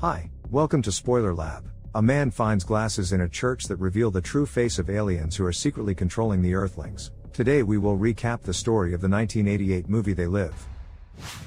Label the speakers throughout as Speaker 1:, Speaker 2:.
Speaker 1: Hi, welcome to Spoiler Lab. A man finds glasses in a church that reveal the true face of aliens who are secretly controlling the Earthlings. Today we will recap the story of the 1988 movie They Live.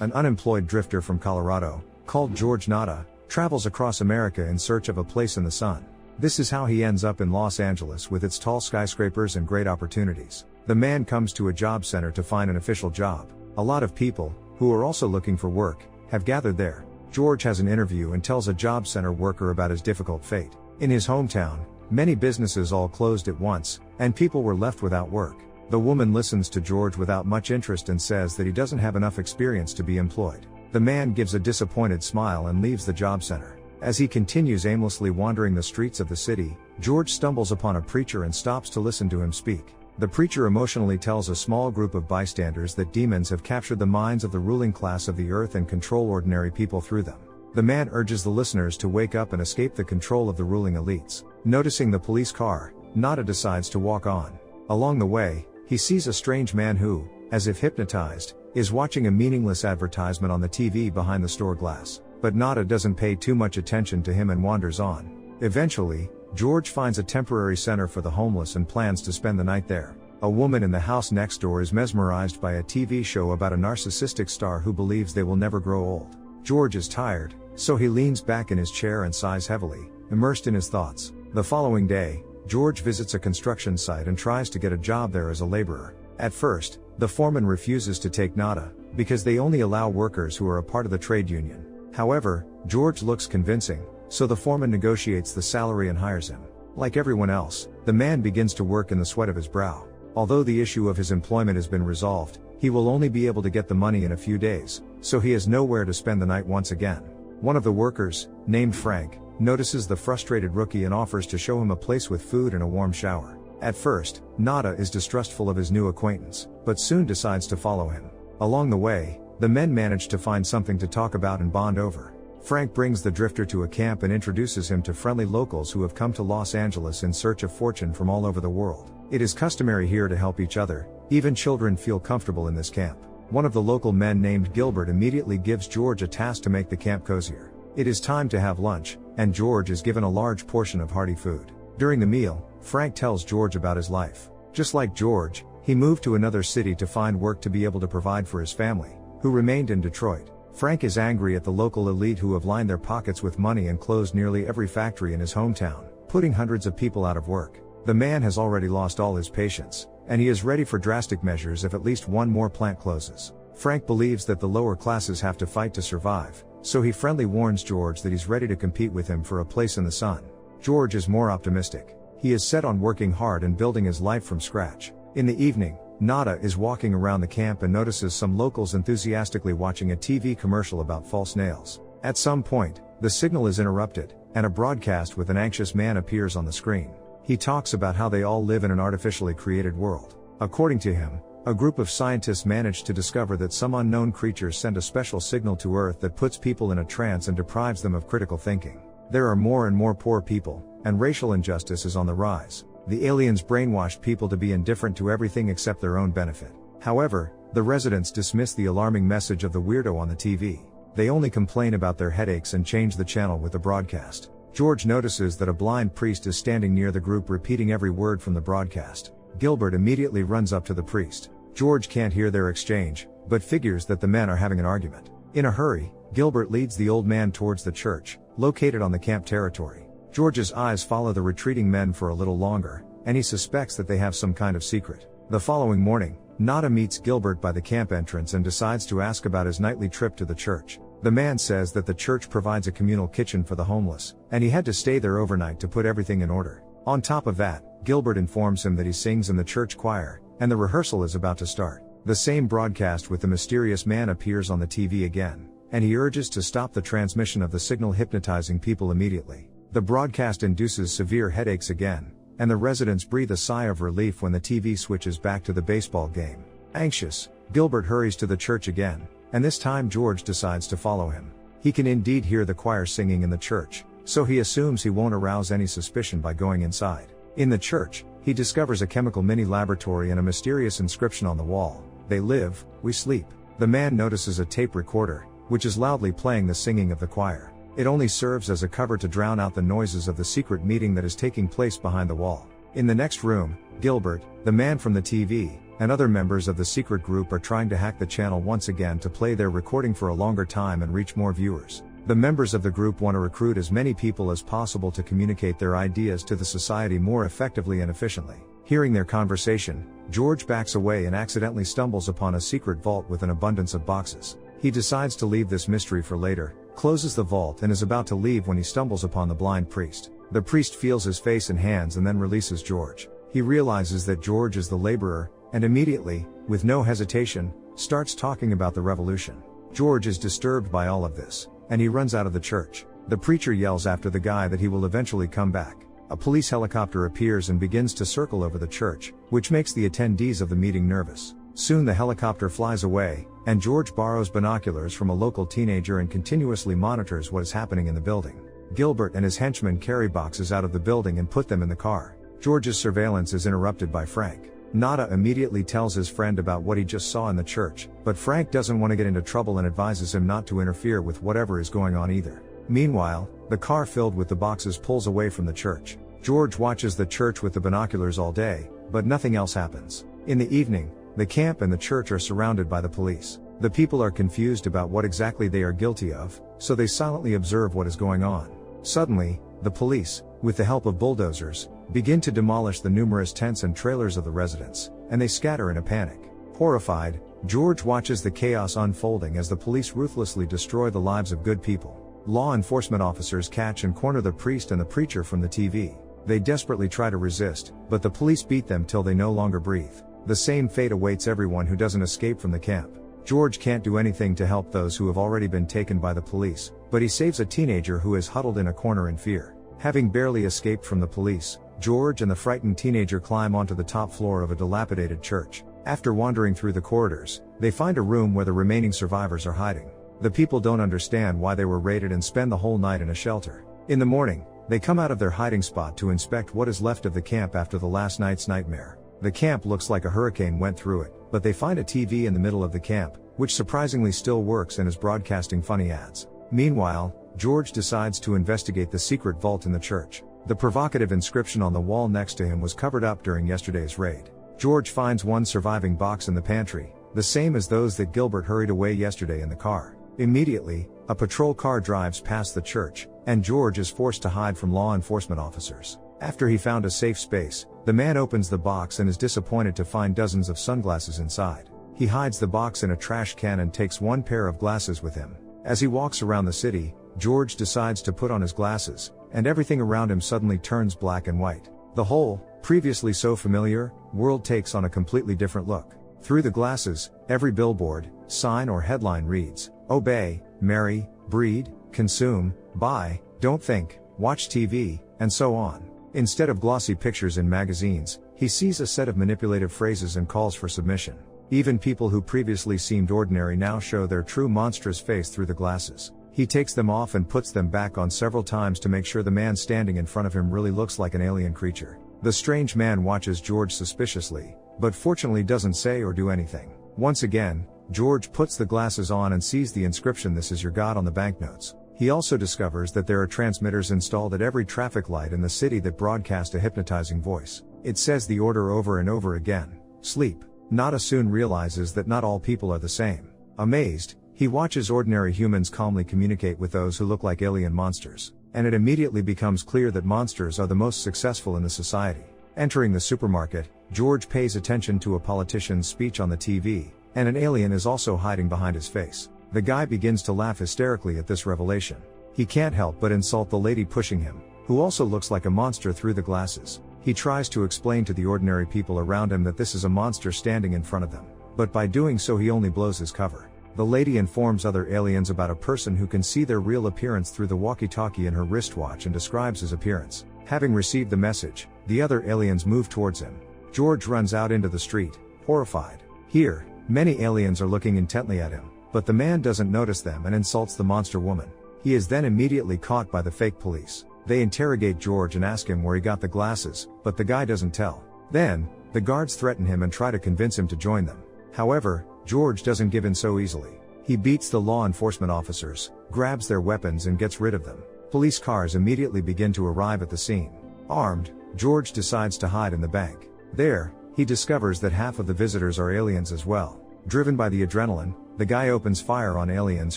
Speaker 1: An unemployed drifter from Colorado, called George Nada, travels across America in search of a place in the sun. This is how he ends up in Los Angeles with its tall skyscrapers and great opportunities. The man comes to a job center to find an official job. A lot of people, who are also looking for work, have gathered there. George has an interview and tells a job center worker about his difficult fate. In his hometown, many businesses all closed at once, and people were left without work. The woman listens to George without much interest and says that he doesn't have enough experience to be employed. The man gives a disappointed smile and leaves the job center. As he continues aimlessly wandering the streets of the city, George stumbles upon a preacher and stops to listen to him speak. The preacher emotionally tells a small group of bystanders that demons have captured the minds of the ruling class of the earth and control ordinary people through them. The man urges the listeners to wake up and escape the control of the ruling elites. Noticing the police car, Nada decides to walk on. Along the way, he sees a strange man who, as if hypnotized, is watching a meaningless advertisement on the TV behind the store glass. But Nada doesn't pay too much attention to him and wanders on. Eventually, George finds a temporary center for the homeless and plans to spend the night there. A woman in the house next door is mesmerized by a TV show about a narcissistic star who believes they will never grow old. George is tired, so he leans back in his chair and sighs heavily, immersed in his thoughts. The following day, George visits a construction site and tries to get a job there as a laborer. At first, the foreman refuses to take Nada, because they only allow workers who are a part of the trade union. However, George looks convincing, so the foreman negotiates the salary and hires him. Like everyone else, the man begins to work in the sweat of his brow. Although the issue of his employment has been resolved, he will only be able to get the money in a few days, so he has nowhere to spend the night once again. One of the workers, named Frank, notices the frustrated rookie and offers to show him a place with food and a warm shower. At first, Nada is distrustful of his new acquaintance, but soon decides to follow him. Along the way, the men manage to find something to talk about and bond over. Frank brings the drifter to a camp and introduces him to friendly locals who have come to Los Angeles in search of fortune from all over the world. It is customary here to help each other, even children feel comfortable in this camp. One of the local men named Gilbert immediately gives George a task to make the camp cozier. It is time to have lunch, and George is given a large portion of hearty food. During the meal, Frank tells George about his life. Just like George, he moved to another city to find work to be able to provide for his family, who remained in Detroit. Frank is angry at the local elite who have lined their pockets with money and closed nearly every factory in his hometown, putting hundreds of people out of work. The man has already lost all his patience, and he is ready for drastic measures if at least one more plant closes. Frank believes that the lower classes have to fight to survive, so he friendly warns George that he's ready to compete with him for a place in the sun. George is more optimistic. He is set on working hard and building his life from scratch. In the evening, Nada is walking around the camp and notices some locals enthusiastically watching a TV commercial about false nails. At some point, the signal is interrupted, and a broadcast with an anxious man appears on the screen. He talks about how they all live in an artificially created world. According to him, a group of scientists managed to discover that some unknown creatures send a special signal to Earth that puts people in a trance and deprives them of critical thinking. There are more and more poor people, and racial injustice is on the rise. The aliens brainwashed people to be indifferent to everything except their own benefit. However, the residents dismiss the alarming message of the weirdo on the TV. They only complain about their headaches and change the channel with the broadcast. George notices that a blind priest is standing near the group repeating every word from the broadcast. Gilbert immediately runs up to the priest. George can't hear their exchange, but figures that the men are having an argument. In a hurry, Gilbert leads the old man towards the church, located on the camp territory. George's eyes follow the retreating men for a little longer, and he suspects that they have some kind of secret. The following morning, Nada meets Gilbert by the camp entrance and decides to ask about his nightly trip to the church. The man says that the church provides a communal kitchen for the homeless, and he had to stay there overnight to put everything in order. On top of that, Gilbert informs him that he sings in the church choir, and the rehearsal is about to start. The same broadcast with the mysterious man appears on the TV again, and he urges to stop the transmission of the signal, hypnotizing people immediately. The broadcast induces severe headaches again, and the residents breathe a sigh of relief when the TV switches back to the baseball game. Anxious, Gilbert hurries to the church again, and this time George decides to follow him. He can indeed hear the choir singing in the church, so he assumes he won't arouse any suspicion by going inside. In the church, he discovers a chemical mini-laboratory and a mysterious inscription on the wall: "They live, we sleep." The man notices a tape recorder, which is loudly playing the singing of the choir. It only serves as a cover to drown out the noises of the secret meeting that is taking place behind the wall. In the next room, Gilbert, the man from the TV, and other members of the secret group are trying to hack the channel once again to play their recording for a longer time and reach more viewers. The members of the group want to recruit as many people as possible to communicate their ideas to the society more effectively and efficiently. Hearing their conversation, George backs away and accidentally stumbles upon a secret vault with an abundance of boxes. He decides to leave this mystery for later, closes the vault and is about to leave when he stumbles upon the blind priest. The priest feels his face and hands and then releases George. He realizes that George is the laborer, and immediately, with no hesitation, starts talking about the revolution. George is disturbed by all of this, and he runs out of the church. The preacher yells after the guy that he will eventually come back. A police helicopter appears and begins to circle over the church, which makes the attendees of the meeting nervous. Soon the helicopter flies away, and George borrows binoculars from a local teenager and continuously monitors what is happening in the building. Gilbert and his henchmen carry boxes out of the building and put them in the car. George's surveillance is interrupted by Frank. Nada immediately tells his friend about what he just saw in the church, but Frank doesn't want to get into trouble and advises him not to interfere with whatever is going on either. Meanwhile, the car filled with the boxes pulls away from the church. George watches the church with the binoculars all day, but nothing else happens. In the evening, the camp and the church are surrounded by the police. The people are confused about what exactly they are guilty of, so they silently observe what is going on. Suddenly, the police, with the help of bulldozers, begin to demolish the numerous tents and trailers of the residents, and they scatter in a panic. Horrified, George watches the chaos unfolding as the police ruthlessly destroy the lives of good people. Law enforcement officers catch and corner the priest and the preacher from the TV. They desperately try to resist, but the police beat them till they no longer breathe. The same fate awaits everyone who doesn't escape from the camp. George can't do anything to help those who have already been taken by the police, but he saves a teenager who is huddled in a corner in fear. Having barely escaped from the police, George and the frightened teenager climb onto the top floor of a dilapidated church. After wandering through the corridors, they find a room where the remaining survivors are hiding. The people don't understand why they were raided and spend the whole night in a shelter. In the morning, they come out of their hiding spot to inspect what is left of the camp after the last night's nightmare. The camp looks like a hurricane went through it, but they find a TV in the middle of the camp, which surprisingly still works and is broadcasting funny ads. Meanwhile, George decides to investigate the secret vault in the church. The provocative inscription on the wall next to him was covered up during yesterday's raid. George finds one surviving box in the pantry, the same as those that Gilbert hurried away yesterday in the car. Immediately, a patrol car drives past the church, and George is forced to hide from law enforcement officers. After he found a safe space, the man opens the box and is disappointed to find dozens of sunglasses inside. He hides the box in a trash can and takes one pair of glasses with him. As he walks around the city, George decides to put on his glasses, and everything around him suddenly turns black and white. The whole, previously so familiar, world takes on a completely different look. Through the glasses, every billboard, sign or headline reads, "Obey, marry, breed, consume, buy, don't think, watch TV," and so on. Instead of glossy pictures in magazines, he sees a set of manipulative phrases and calls for submission. Even people who previously seemed ordinary now show their true monstrous face through the glasses. He takes them off and puts them back on several times to make sure the man standing in front of him really looks like an alien creature. The strange man watches George suspiciously, but fortunately doesn't say or do anything. Once again, George puts the glasses on and sees the inscription "This is your God" on the banknotes. He also discovers that there are transmitters installed at every traffic light in the city that broadcast a hypnotizing voice. It says the order over and over again: sleep. Nada soon realizes that not all people are the same. Amazed, he watches ordinary humans calmly communicate with those who look like alien monsters, and it immediately becomes clear that monsters are the most successful in the society. Entering the supermarket, George pays attention to a politician's speech on the TV, and an alien is also hiding behind his face. The guy begins to laugh hysterically at this revelation. He can't help but insult the lady pushing him, who also looks like a monster through the glasses. He tries to explain to the ordinary people around him that this is a monster standing in front of them, but by doing so he only blows his cover. The lady informs other aliens about a person who can see their real appearance through the walkie-talkie in her wristwatch and describes his appearance. Having received the message, the other aliens move towards him. George runs out into the street, horrified. Here, many aliens are looking intently at him, but the man doesn't notice them and insults the monster woman. He is then immediately caught by the fake police. They interrogate George and ask him where he got the glasses, but the guy doesn't tell. Then, the guards threaten him and try to convince him to join them. However, George doesn't give in so easily. He beats the law enforcement officers, grabs their weapons and gets rid of them. Police cars immediately begin to arrive at the scene. Armed, George decides to hide in the bank. There, he discovers that half of the visitors are aliens as well. Driven by the adrenaline, the guy opens fire on aliens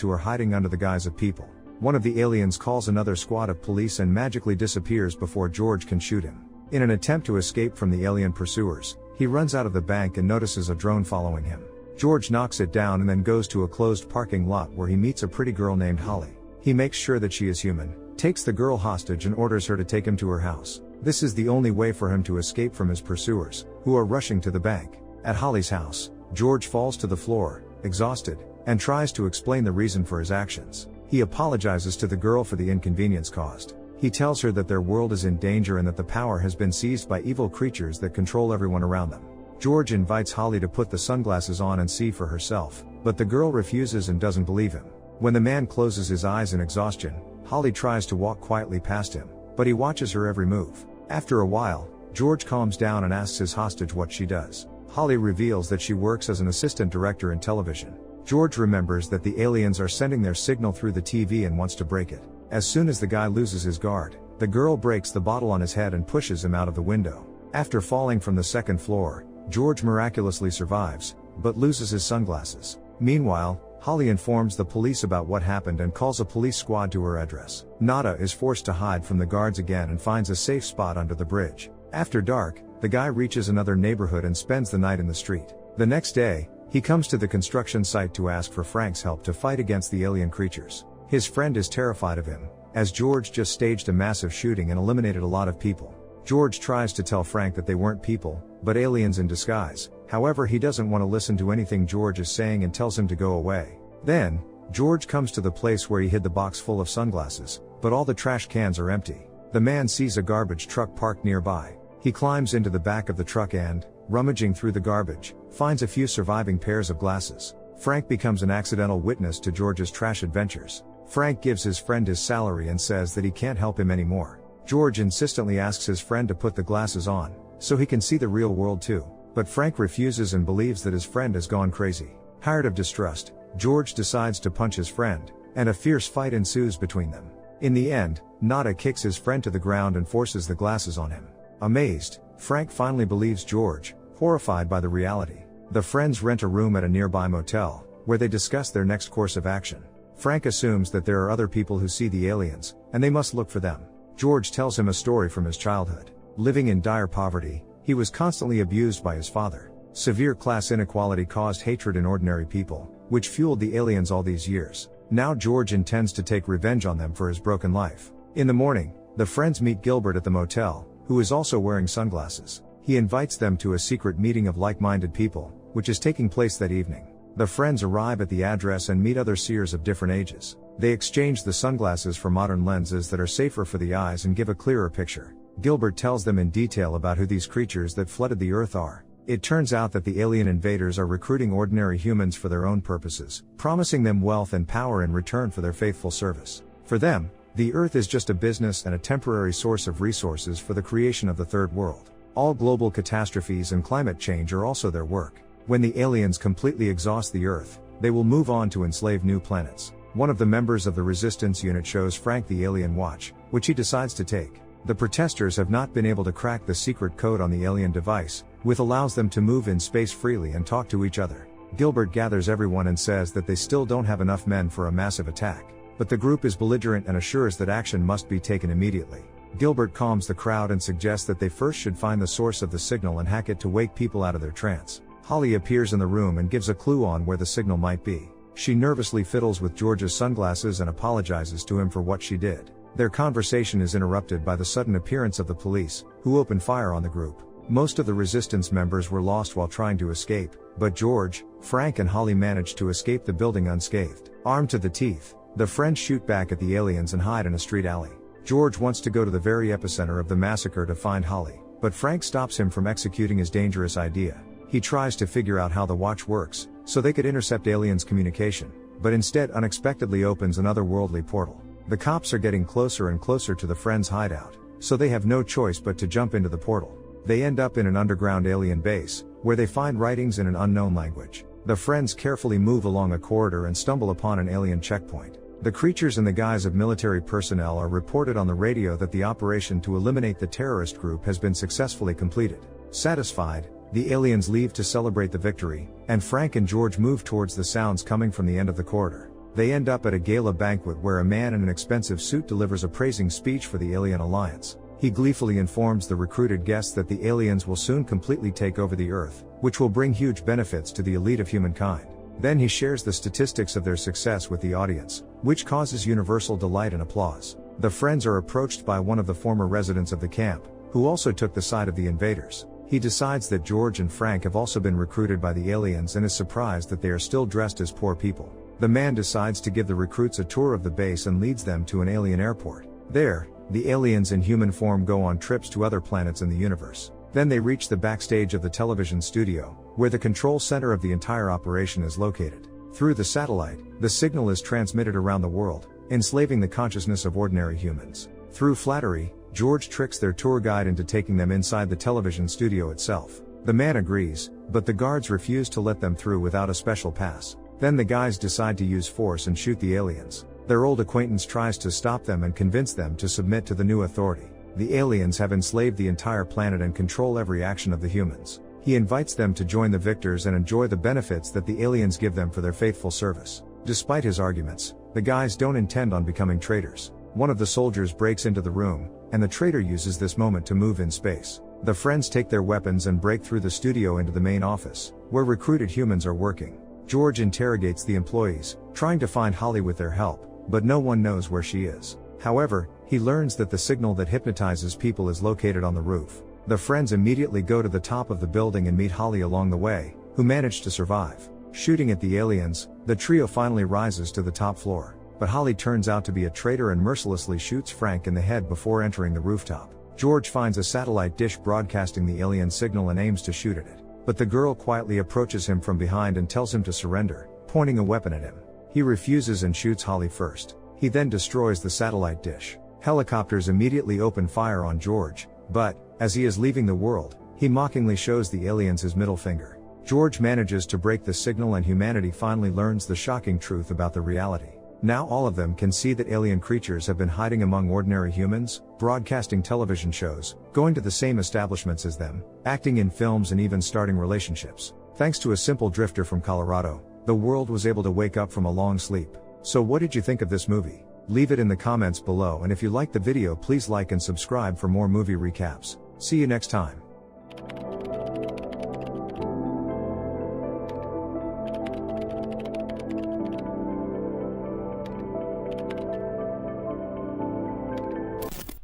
Speaker 1: who are hiding under the guise of people. One of the aliens calls another squad of police and magically disappears before George can shoot him. In an attempt to escape from the alien pursuers, he runs out of the bank and notices a drone following him. George knocks it down and then goes to a closed parking lot where he meets a pretty girl named Holly. He makes sure that she is human, takes the girl hostage and orders her to take him to her house. This is the only way for him to escape from his pursuers, who are rushing to the bank. At Holly's house, George falls to the floor, exhausted, and tries to explain the reason for his actions. He apologizes to the girl for the inconvenience caused. He tells her that their world is in danger and that the power has been seized by evil creatures that control everyone around them. George invites Holly to put the sunglasses on and see for herself, but the girl refuses and doesn't believe him. When the man closes his eyes in exhaustion, Holly tries to walk quietly past him, but he watches her every move. After a while, George calms down and asks his hostage what she does. Holly reveals that she works as an assistant director in television. George remembers that the aliens are sending their signal through the TV and wants to break it. As soon as the guy loses his guard, the girl breaks the bottle on his head and pushes him out of the window. After falling from the second floor, George miraculously survives, but loses his sunglasses. Meanwhile, Holly informs the police about what happened and calls a police squad to her address. Nada is forced to hide from the guards again and finds a safe spot under the bridge. After dark, the guy reaches another neighborhood and spends the night in the street. The next day, he comes to the construction site to ask for Frank's help to fight against the alien creatures. His friend is terrified of him, as George just staged a massive shooting and eliminated a lot of people. George tries to tell Frank that they weren't people, but aliens in disguise. However, he doesn't want to listen to anything George is saying and tells him to go away. Then, George comes to the place where he hid the box full of sunglasses, but all the trash cans are empty. The man sees a garbage truck parked nearby. He climbs into the back of the truck and, rummaging through the garbage, finds a few surviving pairs of glasses. Frank becomes an accidental witness to George's trash adventures. Frank gives his friend his salary and says that he can't help him anymore. George insistently asks his friend to put the glasses on, so he can see the real world too. But Frank refuses and believes that his friend has gone crazy. Tired of distrust, George decides to punch his friend, and a fierce fight ensues between them. In the end, Nada kicks his friend to the ground and forces the glasses on him. Amazed, Frank finally believes George, horrified by the reality. The friends rent a room at a nearby motel, where they discuss their next course of action. Frank assumes that there are other people who see the aliens, and they must look for them. George tells him a story from his childhood. Living in dire poverty, he was constantly abused by his father. Severe class inequality caused hatred in ordinary people, which fueled the aliens all these years. Now George intends to take revenge on them for his broken life. In the morning, the friends meet Gilbert at the motel, who is also wearing sunglasses. He invites them to a secret meeting of like-minded people, which is taking place that evening. The friends arrive at the address and meet other seers of different ages. They exchange the sunglasses for modern lenses that are safer for the eyes and give a clearer picture. Gilbert tells them in detail about who these creatures that flooded the earth are. It turns out that the alien invaders are recruiting ordinary humans for their own purposes, promising them wealth and power in return for their faithful service. For them, the earth is just a business and a temporary source of resources for the creation of the third world. All global catastrophes and climate change are also their work. When the aliens completely exhaust the earth, they will move on to enslave new planets. One of the members of the resistance unit shows Frank the alien watch, which he decides to take. The protesters have not been able to crack the secret code on the alien device, which allows them to move in space freely and talk to each other. Gilbert gathers everyone and says that they still don't have enough men for a massive attack. But the group is belligerent and assures that action must be taken immediately. Gilbert calms the crowd and suggests that they first should find the source of the signal and hack it to wake people out of their trance. Holly appears in the room and gives a clue on where the signal might be. She nervously fiddles with George's sunglasses and apologizes to him for what she did. Their conversation is interrupted by the sudden appearance of the police, who open fire on the group. Most of the resistance members were lost while trying to escape, but George, Frank and Holly managed to escape the building unscathed. Armed to the teeth, the friends shoot back at the aliens and hide in a street alley. George wants to go to the very epicenter of the massacre to find Holly, but Frank stops him from executing his dangerous idea. He tries to figure out how the watch works, so they could intercept aliens' communication, but instead unexpectedly opens an otherworldly portal. The cops are getting closer and closer to the friends' hideout, so they have no choice but to jump into the portal. They end up in an underground alien base, where they find writings in an unknown language. The friends carefully move along a corridor and stumble upon an alien checkpoint. The creatures in the guise of military personnel are reported on the radio that the operation to eliminate the terrorist group has been successfully completed. Satisfied, the aliens leave to celebrate the victory, and Frank and George move towards the sounds coming from the end of the corridor. They end up at a gala banquet where a man in an expensive suit delivers a praising speech for the alien alliance. He gleefully informs the recruited guests that the aliens will soon completely take over the Earth, which will bring huge benefits to the elite of humankind. Then he shares the statistics of their success with the audience, which causes universal delight and applause. The friends are approached by one of the former residents of the camp, who also took the side of the invaders. He decides that George and Frank have also been recruited by the aliens and is surprised that they are still dressed as poor people. The man decides to give the recruits a tour of the base and leads them to an alien airport. There, the aliens in human form go on trips to other planets in the universe. Then they reach the backstage of the television studio, where the control center of the entire operation is located. Through the satellite, the signal is transmitted around the world, enslaving the consciousness of ordinary humans. Through flattery, George tricks their tour guide into taking them inside the television studio itself. The man agrees, but the guards refuse to let them through without a special pass. Then the guys decide to use force and shoot the aliens. Their old acquaintance tries to stop them and convince them to submit to the new authority. The aliens have enslaved the entire planet and control every action of the humans. He invites them to join the victors and enjoy the benefits that the aliens give them for their faithful service. Despite his arguments, the guys don't intend on becoming traitors. One of the soldiers breaks into the room, and the traitor uses this moment to move in space. The friends take their weapons and break through the studio into the main office, where recruited humans are working. George interrogates the employees, trying to find Holly with their help, but no one knows where she is. However, he learns that the signal that hypnotizes people is located on the roof. The friends immediately go to the top of the building and meet Holly along the way, who managed to survive. Shooting at the aliens, the trio finally rises to the top floor. But Holly turns out to be a traitor and mercilessly shoots Frank in the head before entering the rooftop. George finds a satellite dish broadcasting the alien signal and aims to shoot at it. But the girl quietly approaches him from behind and tells him to surrender, pointing a weapon at him. He refuses and shoots Holly first. He then destroys the satellite dish. Helicopters immediately open fire on George, but, as he is leaving the world, he mockingly shows the aliens his middle finger. George manages to break the signal and humanity finally learns the shocking truth about the reality. Now all of them can see that alien creatures have been hiding among ordinary humans, broadcasting television shows, going to the same establishments as them, acting in films and even starting relationships. Thanks to a simple drifter from Colorado, the world was able to wake up from a long sleep. So what did you think of this movie? Leave it in the comments below, and if you liked the video, please like and subscribe for more movie recaps. See you next time.